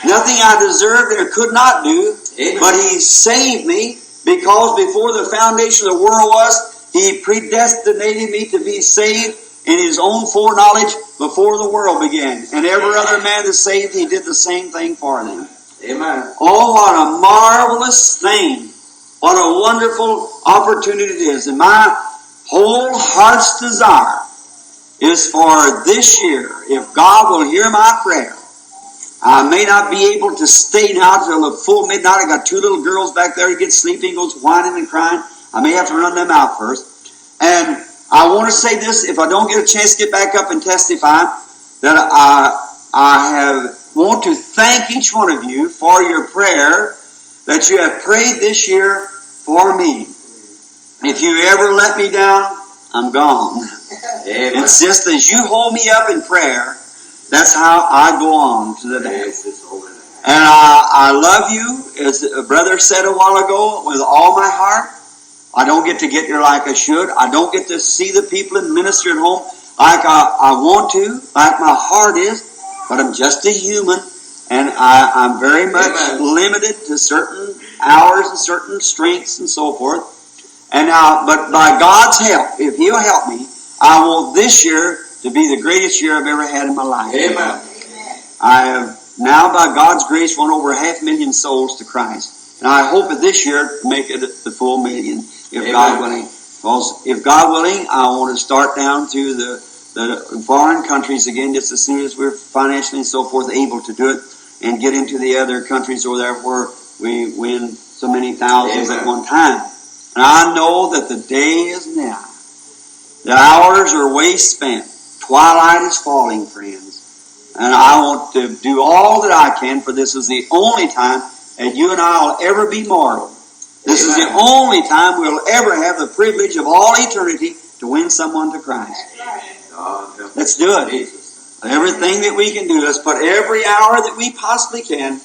Nothing I deserved or could not do, Amen. but He saved me because before the foundation of the world was, He predestinated me to be saved in His own foreknowledge before the world began. And every other man that saved, He did the same thing for them. Amen. Oh, what a marvelous thing. What a wonderful opportunity it is. And my whole heart's desire is for this year, if God will hear my prayer. I may not be able to stay now till the full midnight. I got two little girls back there who get sleepy and goes whining and crying. I may have to run them out first. And I want to say this, if I don't get a chance to get back up and testify, that I want to thank each one of you for your prayer that you have prayed this year for me. If you ever let me down, I'm gone. Amen. It's just as you hold me up in prayer, that's how I go on to the day. And I love you, as a brother said a while ago, with all my heart. I don't get to get here like I should. I don't get to see the people and minister at home like I want to, like my heart is. But I'm just a human, and I'm very much limited to certain hours and certain strengths and so forth. And now, but by God's help, if He'll help me, I want this year to be the greatest year I've ever had in my life. Amen. I have now, by God's grace, won over 500,000 souls to Christ. And I hope that this year to make it the full million, if God willing. Because if God willing, I want to start down to the foreign countries again, just as soon as we're financially and so forth able to do it, and get into the other countries over there where we win so many thousands at one time. And I know that the day is now. The hours are way spent. Twilight is falling, friends. And I want to do all that I can, for this is the only time that you and I will ever be mortal. This is the only time we'll ever have the privilege of all eternity to win someone to Christ. Let's do it. Everything that we can do, let's put every hour that we possibly can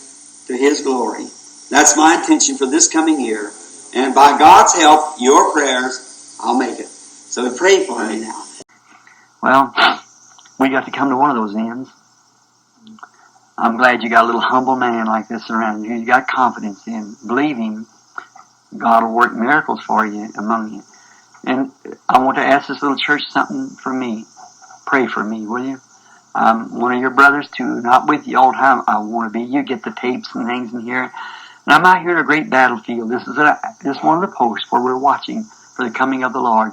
to His glory. That's my intention for this coming year. And by God's help, your prayers, I'll make it. So pray for me now. Well, we got to come to one of those ends. I'm glad you got a little humble man like this around you. You got confidence in believing God will work miracles for you, among you. And I want to ask this little church something for me. Pray for me, will you? I'm one of your brothers too, not with you all the time. I want to be. You get the tapes and things in here. And I'm out here at a great battlefield. This is one of the posts where we're watching for the coming of the Lord.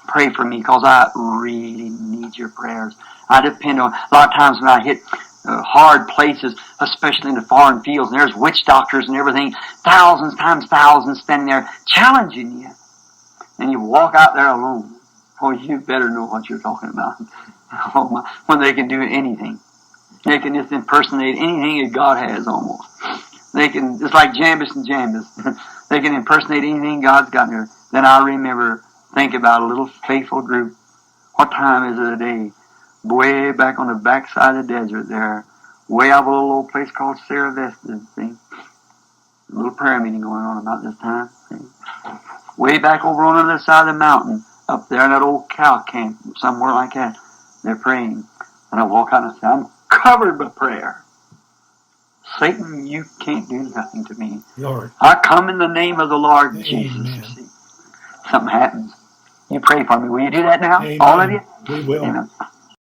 Pray for me, because I really need your prayers. I depend on, a lot of times when I hit hard places, especially in the foreign fields, and there's witch doctors and everything, thousands times thousands standing there challenging you. And you walk out there alone. Boy, you better know what you're talking about. Oh my, when they can do anything. They can just impersonate anything that God has almost. They can, just like Jambus and Jambus, they can impersonate anything God's got there. Then I remember, think about a little faithful group. What time is it a day? Way back on the backside of the desert there, way out of a little old place called Sarah Vesta, see? A little prayer meeting going on about this time, see? Way back over on the other side of the mountain, up there in that old cow camp, somewhere like that, they're praying. And I walk out and I say, I'm covered by prayer. Satan, you can't do nothing to me. Lord. I come in the name of the Lord Amen. Jesus. You see, something happens. You pray for me. Will you do that now? Amen. All of you? We will. Amen.